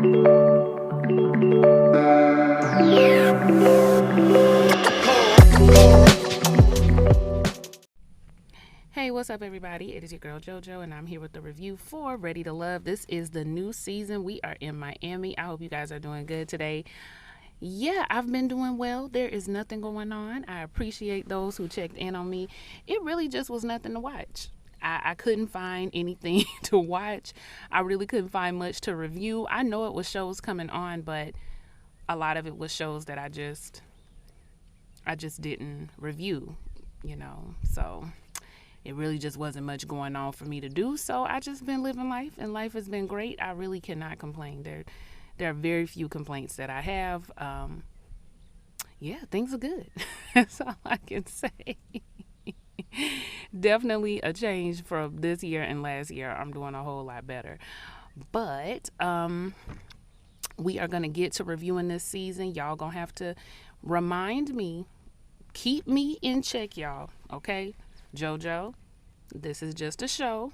Hey, what's up, everybody? It is your girl JoJo, and I'm here with the review for Ready to Love. This is the new season. We are in Miami. I hope you guys are doing good today. Yeah, I've been doing well. There is nothing going on. I appreciate those who checked in on me. It really just was nothing to watch. I couldn't find anything to watch. I really couldn't find much to review. I know it was shows coming on, but a lot of it was shows that I just didn't review, so it really just wasn't much going on for me to do. So I just been living life, and life has been great. I really cannot complain. There are very few complaints that I have. Yeah, things are good. That's all I can say. Definitely a change from this year and last year. I'm doing a whole lot better. But we are going to get to reviewing this season. Y'all going to have to remind me. Keep me in check, y'all. Okay? JoJo, this is just a show.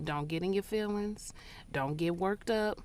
Don't get in your feelings. Don't get worked up.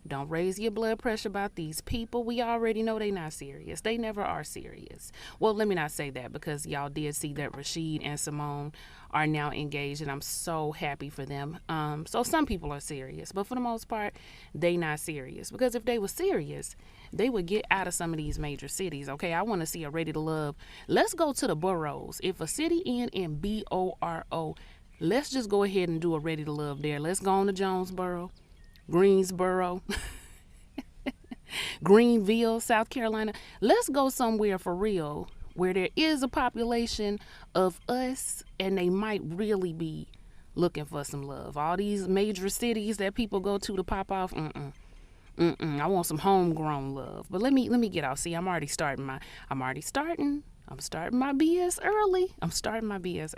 Don't raise your blood pressure about these people. We already know they not serious. They never are serious. Well, let me not say that, because y'all did see that Rashid and Simone are now engaged, and I'm so happy for them. So some people are serious, but for the most part, they not serious. Because if they were serious, they would get out of some of these major cities. Okay, I want to see a Ready to Love. Let's go to the boroughs. If a city end in BORO, let's just go ahead and do a Ready to Love there. Let's go on to Jonesboro, Greensboro, Greenville, South Carolina. Let's go somewhere for real where there is a population of us and they might really be looking for some love. All these major cities that people go to pop off, I want some homegrown love. But let me get out. See, I'm starting my BS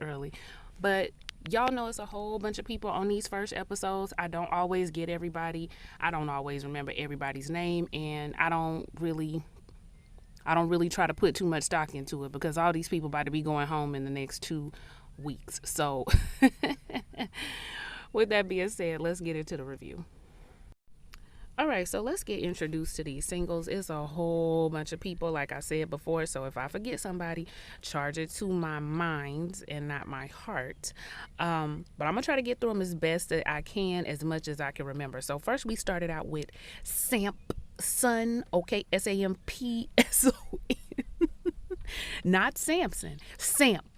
early. But y'all know it's a whole bunch of people on these first episodes. I don't always get everybody. I don't always remember everybody's name, and I don't really try to put too much stock into it, because all these people about to be going home in the next 2 weeks. So with that being said, let's get into the review. All right, so let's get introduced to these singles. It's a whole bunch of people, like I said before, so if I forget somebody, charge it to my mind and not my heart. But I'm going to try to get through them as best that I can, as much as I can remember. So first we started out with Sampson, okay, Sampson, not Samson, Sampson.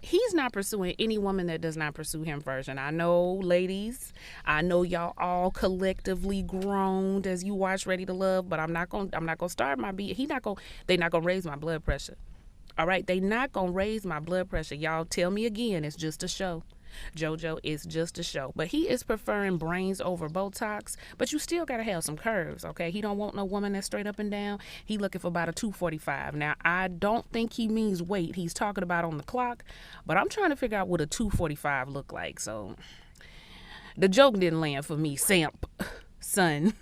He's not pursuing any woman that does not pursue him version. I know, ladies, I know y'all all collectively groaned as you watch Ready to Love, but I'm not gonna start my beat. They not gonna raise my blood pressure. All right, they not gonna raise my blood pressure. Y'all tell me again, it's just a show. JoJo is just a show. But he is preferring brains over Botox, but you still gotta have some curves, okay? He don't want no woman that's straight up and down. He looking for about a 245. Now, I don't think he means weight. He's talking about on the clock, but I'm trying to figure out what a 245 look like. So the joke didn't land for me, son.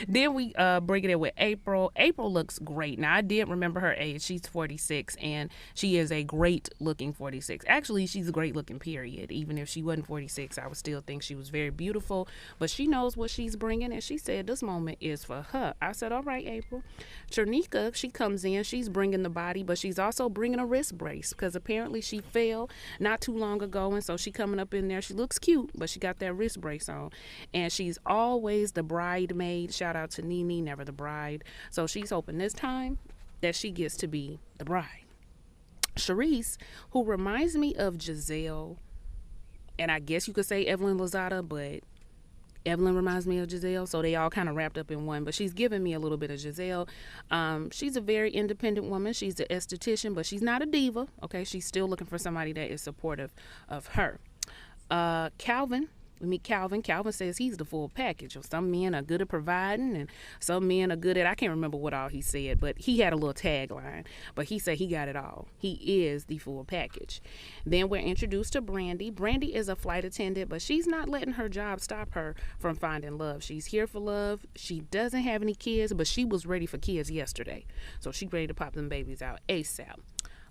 Then we bring it in with April. April looks great. Now, I did remember her age. She's 46, and she is a great looking 46. Actually, she's a great looking, period. Even if she wasn't 46, I would still think she was very beautiful. But she knows what she's bringing, and she said this moment is for her. I said, all right, April. Chernika, she comes in. She's bringing the body, but she's also bringing a wrist brace, because apparently she fell not too long ago, and so she coming up in there. She looks cute, but she got that wrist brace on, and she's always the bridesmaid. Shout out to Nene, never the bride. So she's hoping this time that she gets to be the bride. Charisse, who reminds me of Giselle, and I guess you could say Evelyn Lozada, but Evelyn reminds me of Giselle, so they all kind of wrapped up in one, but she's giving me a little bit of Giselle. She's a very independent woman. She's an esthetician, but she's not a diva, okay? She's still looking for somebody that is supportive of her. Calvin. We meet Calvin. Calvin says he's the full package. Some men are good at providing, and some men are good at, I can't remember what all he said, but he had a little tagline. But he said he got it all. He is the full package. Then we're introduced to Brandy. Brandy is a flight attendant, but she's not letting her job stop her from finding love. She's here for love. She doesn't have any kids, but she was ready for kids yesterday. So she's ready to pop them babies out ASAP.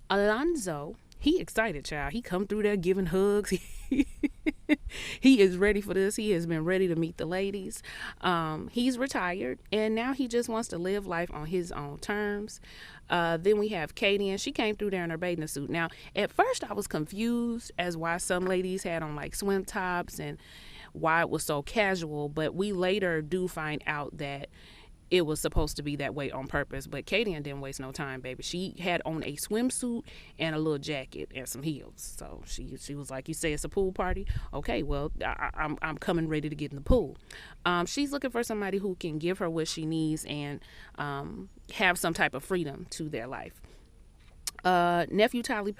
Alonzo, He excited, child. He come through there giving hugs. He is ready for this. He has been ready to meet the ladies. He's retired, and now he just wants to live life on his own terms. Then we have Katie, and she came through there in her bathing suit. Now, at first, I was confused as why some ladies had on like swim tops and why it was so casual, but we later do find out that it was supposed to be that way on purpose. But Katie didn't waste no time, baby. She had on a swimsuit and a little jacket and some heels. So she was like, you say it's a pool party? Okay, well, I'm coming ready to get in the pool. She's looking for somebody who can give her what she needs and have some type of freedom to their life. Nephew Tyler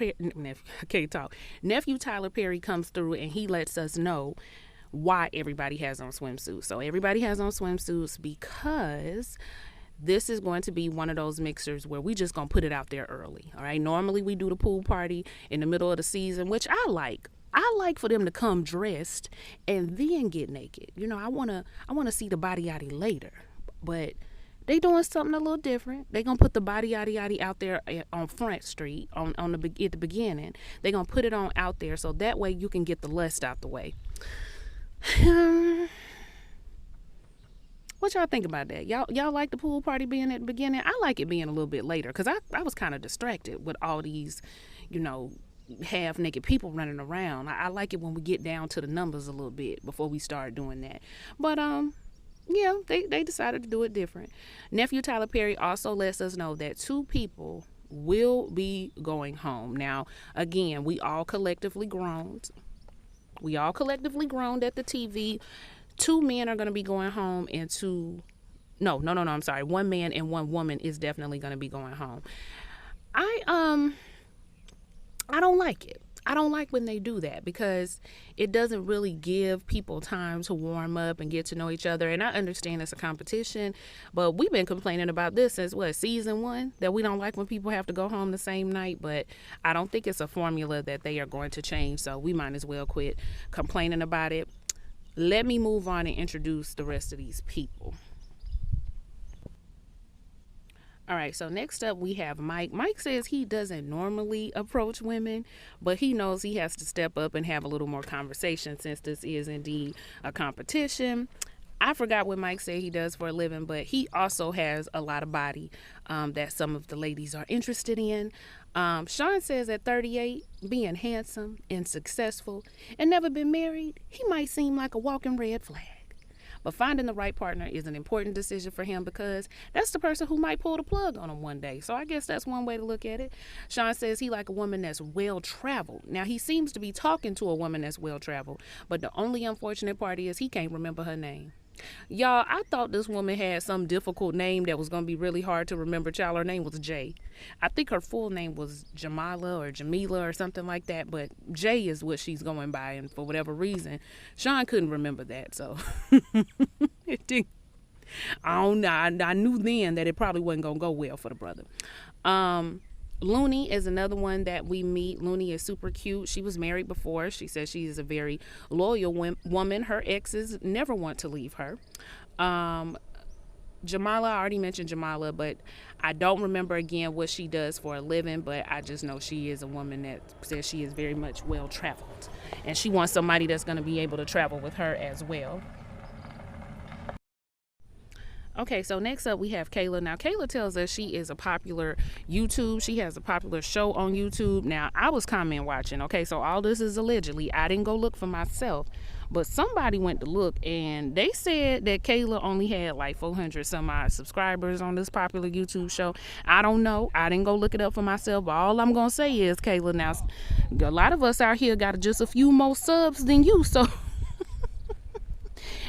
Perry comes through, and he lets us know why everybody has on swimsuits. So everybody has on swimsuits because this is going to be one of those mixers where we just gonna put it out there early. All right, normally we do the pool party in the middle of the season, which I like for them to come dressed and then get naked. You know, I wanna see the body yaddy later, but they doing something a little different. They gonna put the body yaddy out there on Front Street at the beginning. They gonna put it on out there so that way you can get the lust out the way. What y'all think about that? Y'all like the pool party being at the beginning? I like it being a little bit later because I was kind of distracted with all these, half naked people running around. I like it when we get down to the numbers a little bit before we start doing that. But yeah, they decided to do it different. Nephew Tyler Perry also lets us know that 2 people will be going home. Now, again, we all collectively groaned. At the TV. 2 men are going to be going home, and I'm sorry. 1 man and 1 woman is definitely going to be going home. I don't like it. I don't like when they do that because it doesn't really give people time to warm up and get to know each other. And I understand it's a competition, but we've been complaining about this since season 1, that we don't like when people have to go home the same night. But I don't think it's a formula that they are going to change. So we might as well quit complaining about it. Let me move on and introduce the rest of these people. All right, so next up we have Mike. Mike says he doesn't normally approach women, but he knows he has to step up and have a little more conversation since this is indeed a competition. I forgot what Mike said he does for a living, but he also has a lot of body that some of the ladies are interested in. Sean says at 38, being handsome and successful and never been married, he might seem like a walking red flag. But finding the right partner is an important decision for him because that's the person who might pull the plug on him one day. So I guess that's one way to look at it. Sean says he like a woman that's well-traveled. Now, he seems to be talking to a woman that's well-traveled, but the only unfortunate part is he can't remember her name. Y'all, I thought this woman had some difficult name that was going to be really hard to remember. Child, her name was Jay. I think her full name was Jamila or something like that, but Jay is what she's going by, and for whatever reason, Sean couldn't remember that, so I don't know. I knew then that it probably wasn't going to go well for the brother. Looney is another one that we meet. Looney is super cute. She was married before. She says she is a very loyal woman. Her exes never want to leave her. Jamala, I already mentioned Jamala, but I don't remember again what she does for a living, but I just know she is a woman that says she is very much well-traveled. And she wants somebody that's going to be able to travel with her as well. Okay, so next up we have Kayla. Now, Kayla tells us she is a popular YouTube. She has a popular show on YouTube. Now, I was comment watching. Okay, so all this is allegedly. I didn't go look for myself, but somebody went to look, and they said that Kayla only had like 400 some odd subscribers on this popular YouTube show. I don't know. I didn't go look it up for myself, but all I'm going to say is, Kayla, now, a lot of us out here got just a few more subs than you, so...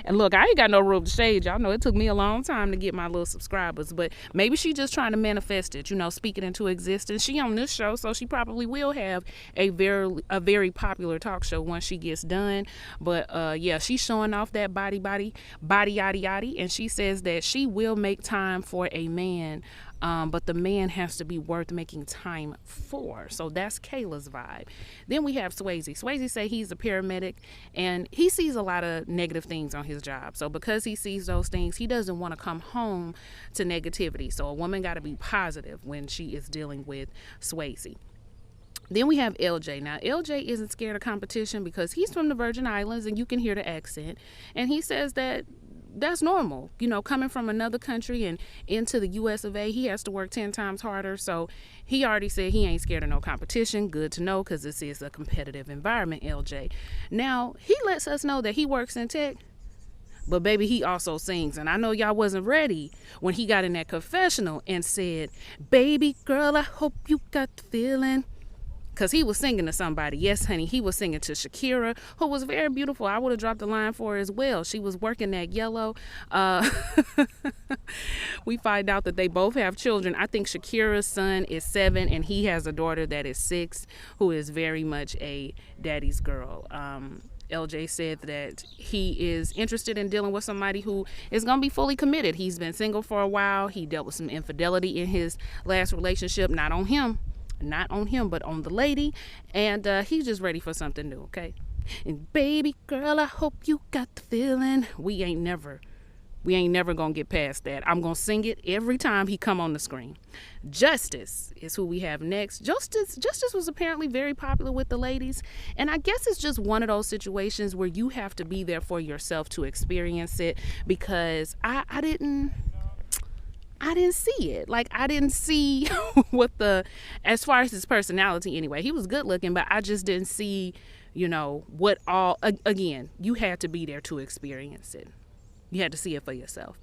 And look, I ain't got no room to shade. Y'all know it took me a long time to get my little subscribers, but maybe she just trying to manifest it, speak it into existence. She on this show, so she probably will have a very popular talk show once she gets done. But yeah, she's showing off that body yaddy yaddy, and she says that she will make time for a man, but the man has to be worth making time for. So that's Kayla's vibe. Then we have Swayze. Swayze say he's a paramedic, and he sees a lot of negative things on his job. So because he sees those things, he doesn't want to come home to negativity. So a woman got to be positive when she is dealing with Swayze. Then we have LJ. Now, LJ isn't scared of competition because he's from the Virgin Islands and you can hear the accent. And he says that that's normal. You know, coming from another country and into the US of A, he has to work 10 times harder. So he already said he ain't scared of no competition. Good to know, because this is a competitive environment, LJ. Now, he lets us know that he works in tech, but baby, he also sings. And I know y'all wasn't ready when he got in that confessional and said, baby girl, I hope you got the feeling. Because he was singing to somebody. Yes, honey, he was singing to Shakira, who was very beautiful. I would have dropped the line for her as well. She was working that yellow. We find out that they both have children. I think Shakira's son is 7 and he has a daughter that is 6, who is very much a daddy's girl. LJ said that he is interested in dealing with somebody who is going to be fully committed. He's been single for a while. He dealt with some infidelity in his last relationship. Not on him, but on the lady. And he's just ready for something new, okay? And baby girl, I hope you got the feeling. We ain't never gonna get past that. I'm gonna sing it every time he come on the screen. Justice is who we have next. Justice was apparently very popular with the ladies, and I guess it's just one of those situations where you have to be there for yourself to experience it, because I didn't see it. Like, I didn't see what as far as his personality anyway, he was good looking, but I just didn't see, what all, again, you had to be there to experience it. You had to see it for yourself.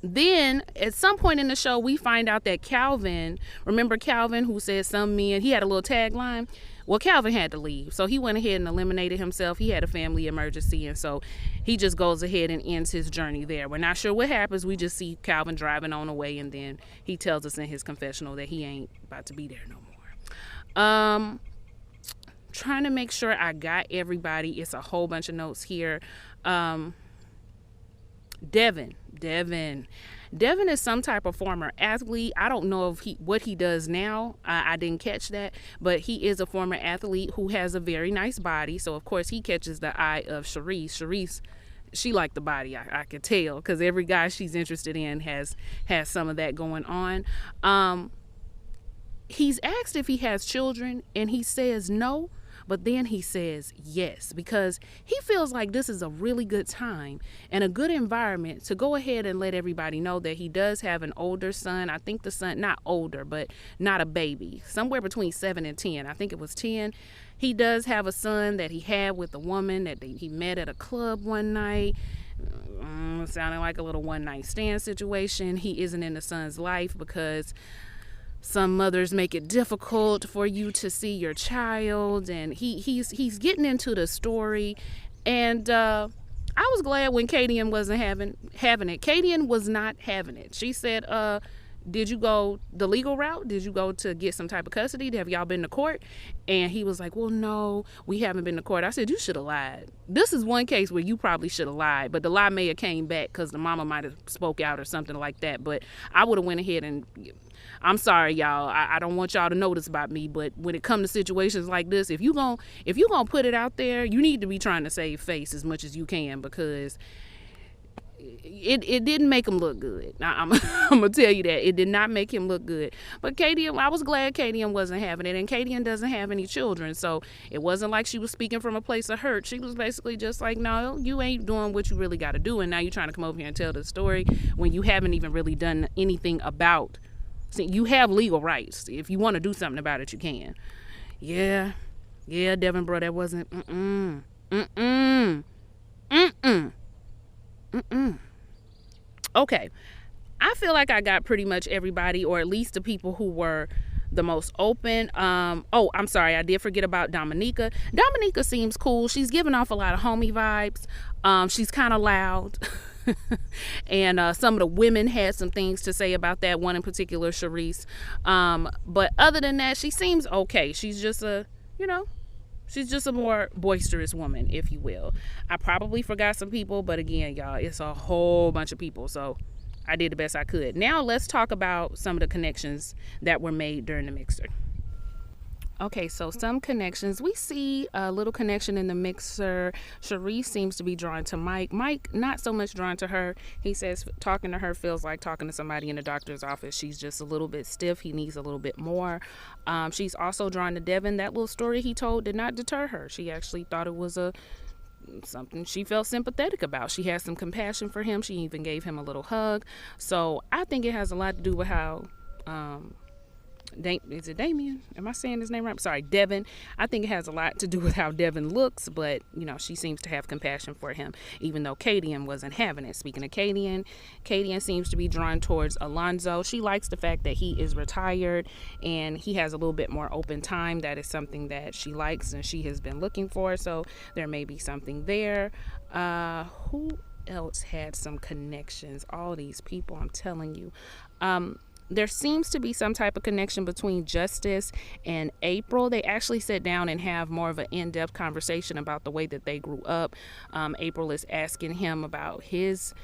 Then at some point in the show, we find out that Calvin, remember Calvin who said some men, he had a little tagline? Well, Calvin had to leave. So he went ahead and eliminated himself. He had a family emergency. And so he just goes ahead and ends his journey there. We're not sure what happens. We just see Calvin driving on away. And then he tells us in his confessional that he ain't about to be there no more. Trying to make sure I got everybody. It's a whole bunch of notes here. Devin is some type of former athlete. I don't know what he does now. I didn't catch that, but he is a former athlete who has a very nice body. So of course he catches the eye of Sharice. She liked the body. I could tell, because every guy she's interested in has some of that going on. He's asked if he has children and he says no. But then he says yes, because he feels like this is a really good time and a good environment to go ahead and let everybody know that he does have an older son. I think the son, not older, but not a baby, somewhere between 7 and 10. I think it was 10. He does have a son that he had with a woman that he met at a club one night. Sounding like a little one-night stand situation. He isn't in the son's life because some mothers make it difficult for you to see your child, and he's getting into the story. And I was glad when Kadian wasn't having it. Kadian was not having it. She said, did you go the legal route? Did you go to get some type of custody? Have y'all been to court? And he was like, well, no, we haven't been to court. I said, you should have lied. This is one case where you probably should have lied, but the lie may have came back because the mama might have spoke out or something like that. But I would have went ahead and, I'm sorry, y'all. I don't want y'all to know this about me, but when it comes to situations like this, if you gonna put it out there, you need to be trying to save face as much as you can, because it didn't make him look good. I'm gonna tell you that it did not make him look good. But Kadian, I was glad Kadian wasn't having it, and Kadian doesn't have any children, so it wasn't like she was speaking from a place of hurt. She was basically just like, no, you ain't doing what you really got to do, and now you're trying to come over here and tell the story when you haven't even really done anything about. See, you have legal rights. If you want to do something about it, you can. Yeah, Devin, bro, that wasn't. Okay, I feel like I got pretty much everybody, or at least the people who were the most open. I'm sorry, I did forget about Dominica. Dominica seems cool. She's giving off a lot of homie vibes. She's kind of loud. And some of the women had some things to say about that, one in particular, Sharice. But other than that, she seems okay. She's just a more boisterous woman, if you will. I probably forgot some people, but again, y'all, it's a whole bunch of people, so I did the best I could. Now let's talk about some of the connections that were made during the mixer. Okay, so some connections. We see a little connection in the mixer. Sharice seems to be drawn to Mike. Mike, not so much drawn to her. He says talking to her feels like talking to somebody in the doctor's office. She's just a little bit stiff. He needs a little bit more. She's also drawn to Devin. That little story he told did not deter her. She actually thought it was something she felt sympathetic about. She had some compassion for him. She even gave him a little hug. So I think it has a lot to do with how is it Damien? Am I saying his name right? Sorry, Devin. I think it has a lot to do with how Devin looks, but she seems to have compassion for him, even though Kadian wasn't having it. Speaking of Kadian seems to be drawn towards Alonzo. She likes the fact that he is retired and he has a little bit more open time. That is something that she likes and she has been looking for. So there may be something there. Who else had some connections? All these people, I'm telling you. There seems to be some type of connection between Justice and April. They actually sit down and have more of an in-depth conversation about the way that they grew up. April is asking him about his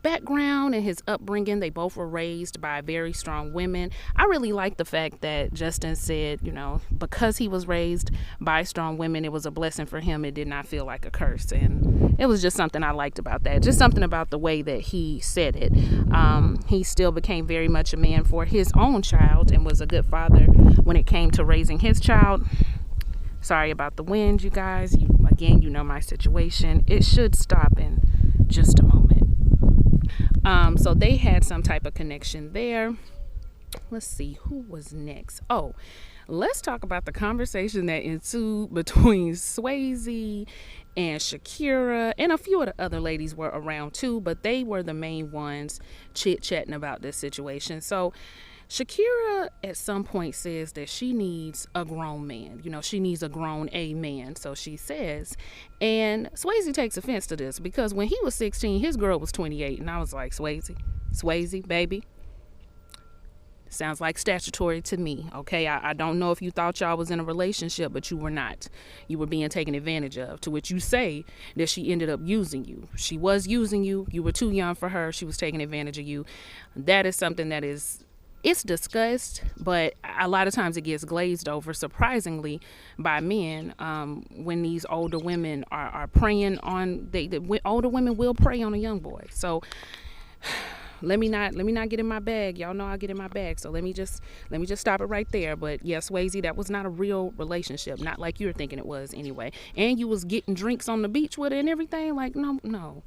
background and his upbringing. They both were raised by very strong women. I really like the fact that Justin said, because he was raised by strong women, it was a blessing for him. It did not feel like a curse. And it was just something I liked about that. Just something about the way that he said it. He still became very much a man for his own child and was a good father when it came to raising his child. Sorry about the wind, you guys. Again, you know my situation. It should stop in just a moment. So they had some type of connection there. Let's see, who was next? Oh, let's talk about the conversation that ensued between Swayze and Shakira, and a few of the other ladies were around too, but they were the main ones chit-chatting about this situation. So Shakira at some point says that she needs a grown man. She needs a grown man, so she says. And Swayze takes offense to this because when he was 16, his girl was 28. And I was like, Swayze, baby. Sounds like statutory to me, okay? I don't know if you thought y'all was in a relationship, but you were not. You were being taken advantage of, to which you say that she ended up using you. She was using you. You were too young for her. She was taking advantage of you. That is something that it's discussed, but a lot of times it gets glazed over, surprisingly, by men. When these older women are preying on, older women will prey on a young boy. So let me not get in my bag. Y'all know I get in my bag. So let me just stop it right there. But yes, Swayze, that was not a real relationship, not like you're thinking it was anyway. And you was getting drinks on the beach with her and everything. Like no.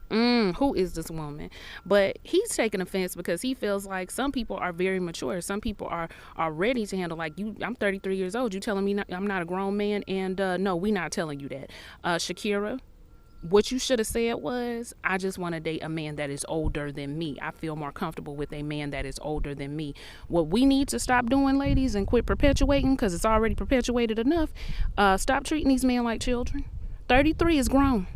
Who is this woman? But he's taking offense because he feels like some people are very mature. Some people are ready to handle, like, you. I'm 33 years old. You telling me I'm not a grown man? And no, we not telling you that. Shakira, what you should have said was, I just want to date a man that is older than me. I feel more comfortable with a man that is older than me. What we need to stop doing, ladies, and quit perpetuating, because it's already perpetuated enough, stop treating these men like children. 33 is grown.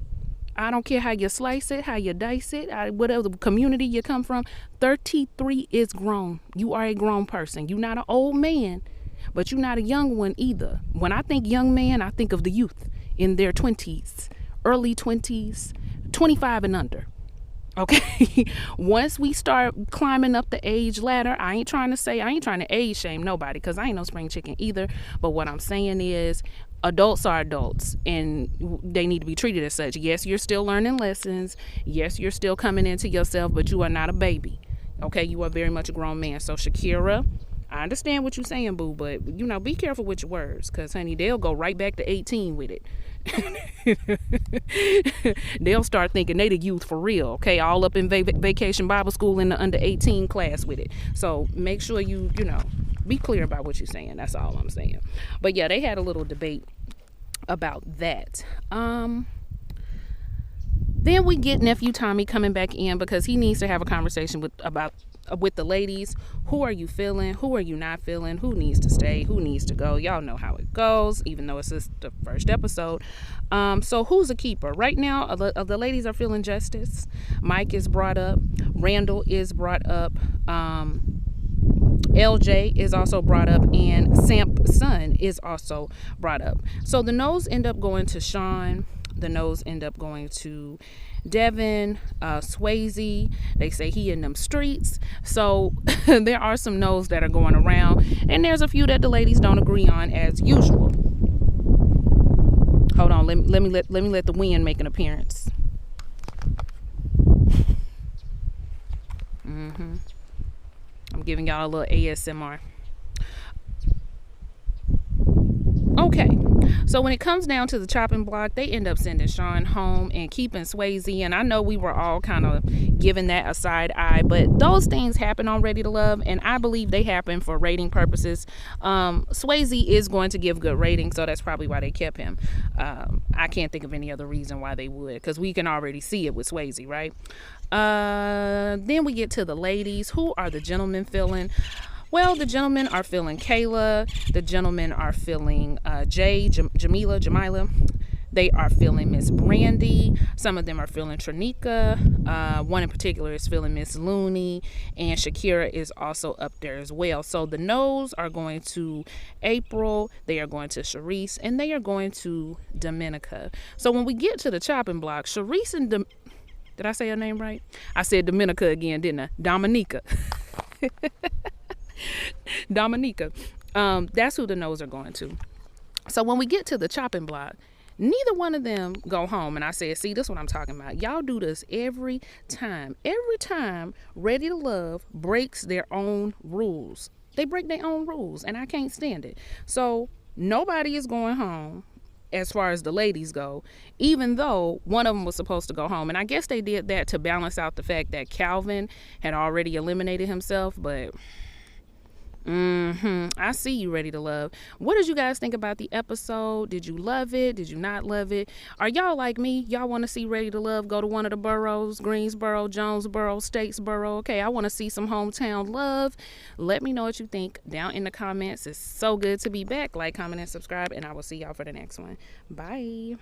I don't care how you slice it, how you dice it, whatever community you come from. 33 is grown. You are a grown person. You're not an old man, but you're not a young one either. When I think young man, I think of the youth in their 20s, early 20s, 25 and under. Okay, once we start climbing up the age ladder, I ain't trying to age shame nobody, because I ain't no spring chicken either. But what I'm saying is, adults are adults and they need to be treated as such. Yes, you're still learning lessons. Yes, you're still coming into yourself, but you are not a baby. Okay, you are very much a grown man. So Shakira, I understand what you're saying, boo, but be careful with your words, because honey, they'll go right back to 18 with it. They'll start thinking they the youth for real, okay, all up in vacation Bible school in the under 18 class with it. So make sure you be clear about what you're saying. That's all I'm saying. But yeah, they had a little debate about that. Then we get nephew Tommy coming back in because he needs to have a conversation with the ladies. Who are you feeling? Who are you not feeling? Who needs to stay? Who needs to go? Y'all know how it goes, even though it's just the first episode. So who's a keeper? Right now, the ladies are feeling Justice. Mike is brought up. Randall is brought up. LJ is also brought up, and Samp's son is also brought up. So the no's end up going to Sean. the no's end up going to Devin, Swayze. They say he in them streets. So there are some no's that are going around, and there's a few that the ladies don't agree on as usual. Hold on, let me let the wind make an appearance. I'm giving y'all a little ASMR. Okay, so when it comes down to the chopping block, they end up sending Sean home and keeping Swayze. And I know we were all kind of giving that a side eye, but those things happen on Ready to Love, and I believe they happen for rating purposes. Swayze is going to give good ratings, so that's probably why they kept him. I can't think of any other reason why they would, because we can already see it with Swayze, right? Then we get to the ladies. Who are the gentlemen feeling? Well, the gentlemen are feeling Kayla. The gentlemen are feeling Jamila. They are feeling Miss Brandy. Some of them are feeling Tranika. One in particular is feeling Miss Looney. And Shakira is also up there as well. So the no's are going to April. They are going to Sharice. And they are going to Dominica. So when we get to the chopping block, Sharice and did I say her name right? I said Dominica again, didn't I? Dominica. Dominica. That's who the no's are going to. So when we get to the chopping block, neither one of them go home. And I said, see, this is what I'm talking about. Y'all do this every time. Every time Ready to Love breaks their own rules. They break their own rules, and I can't stand it. So nobody is going home as far as the ladies go, even though one of them was supposed to go home. And I guess they did that to balance out the fact that Calvin had already eliminated himself, but I see you, Ready to Love. What did you guys think about the episode? Did you love it? Did you not love it? Are y'all like me? Y'all want to see Ready to Love go to one of the boroughs? Greensboro, Jonesboro, Statesboro. Okay, I want to see some hometown love. Let me know what you think down in the comments. It's so good to be back. Like, comment, and subscribe, and I will see y'all for the next one. Bye.